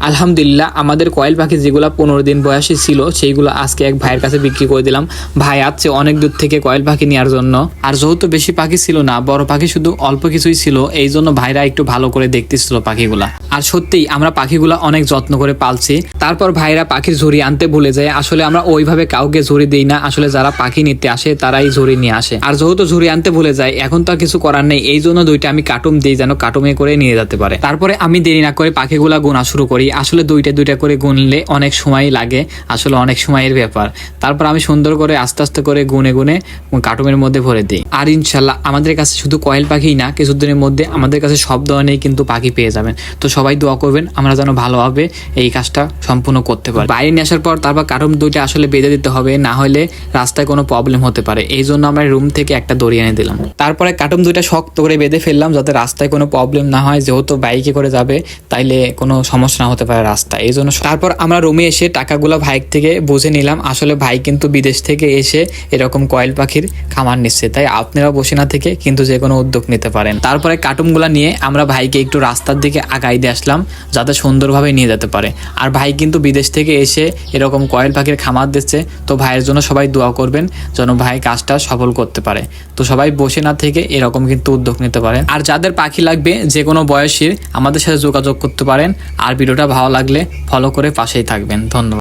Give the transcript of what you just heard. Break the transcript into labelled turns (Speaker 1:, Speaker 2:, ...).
Speaker 1: আলহামদুলিল্লাহ আমাদের কয়েল পাখি যেগুলো 15 দিন বয়সী ছিল সেইগুলো আজকে এক ভাইয়ের কাছে বিক্রি করে দিলাম। ভাই আসছে অনেক দূর থেকে কয়েল পাখি নেওয়ার জন্য। আর যেহেতু বেশি পাখি ছিল না, বড় পাখি শুধু অল্প কিছুই ছিল, এই জন্য ভাইরা একটু ভালো করে দেখতেছিল পাখিগুলা। আর সত্যিই আমরা পাখিগুলা অনেক যত্ন করে পালছি। তারপর ভাইরা পাখির ঝুড়ি আনতে ভুলে যায়। আসলে আমরা ওইভাবে কাউকে ঝুড়ি দিই না, আসলে যারা পাখি নিতে আসে তারাই ঝুড়ি নিয়ে আসে। আর যেহেতু ঝুড়ি আনতে ভুলে যায়, এখন তো আর কিছু করার নেই, এই জন্য দুইটা আমি কার্টুন দিই যেন কার্টুনে করে নিয়ে যেতে পারে। তারপরে আমি দেরি না করে পাখিগুলা গোনা শুরু করি। আসলে দুইটা করে গুনলে অনেক সময় লাগে, আসলে অনেক সময়ের ব্যাপার। তারপর আমি সুন্দর করে আস্তে আস্তে করে গুনে গুনে কার্টুনের মধ্যে ভরে দিই। আর ইনশাল্লাহ আমাদের কাছে শুধু কয়েল পাখি না, কিছুদিনের মধ্যে আমাদের কাছে সব ধরনের কিন্তু পাখি পেয়ে যাবেন। তো সবাই দোয়া করবেন আমরা যেন ভালোভাবে এই কাজটা সম্পূর্ণ করতে পারি। বাইরে নিয়ে আসার পর তারপর কার্টুন দুইটা আসলে বেঁধে দিতে হবে, না হলে রাস্তায় কোনো প্রবলেম হতে পারে। এই জন্য আমরা রুম থেকে একটা দড়ি এনে দিলাম। তারপরে কার্টুন দুইটা শক্ত করে বেঁধে ফেললাম যাতে রাস্তায় কোনো প্রবলেম না হয়, যেহেতু বাইকে করে যাবে তাইলে কোনো সমস্যা না হতে পারে রাস্তায়, এই জন্য। তারপর আমরা রুমে এসে টাকাগুলো ভাই থেকে বুঝে নিলাম। আসলে ভাই কিন্তু বিদেশ থেকে এসে এরকম কয়েল পাখির খামার নিচ্ছে, তাই আপনারা বসে না থেকে কিন্তু যে কোনো উদ্যোগ নিতে পারেন। তারপরে কার্টুনগুলো নিয়ে আমরা ভাইকে একটু রাস্তার দিকে আগাই দিয়ে আসলাম যাতে সুন্দরভাবে নিয়ে যেতে পারে। আর ভাই কিন্তু বিদেশ থেকে এসে এরকম কয়েল পাখির খামার দিচ্ছে, তো ভাইয়ের জন্য সবাই দোয়া করবেন যেন ভাই কাজটা সফল করতে পারে। তো সবাই বসে না থেকে এরকম কিন্তু উদ্যোগ নিতে পারেন। আর যাদের পাখি লাগবে যে কোনো বয়সীর আমাদের সাথে যোগাযোগ করতে পারেন। আর ভিডিওটা ভালো লাগলে ফলো করে পাশেই থাকবেন। ধন্যবাদ।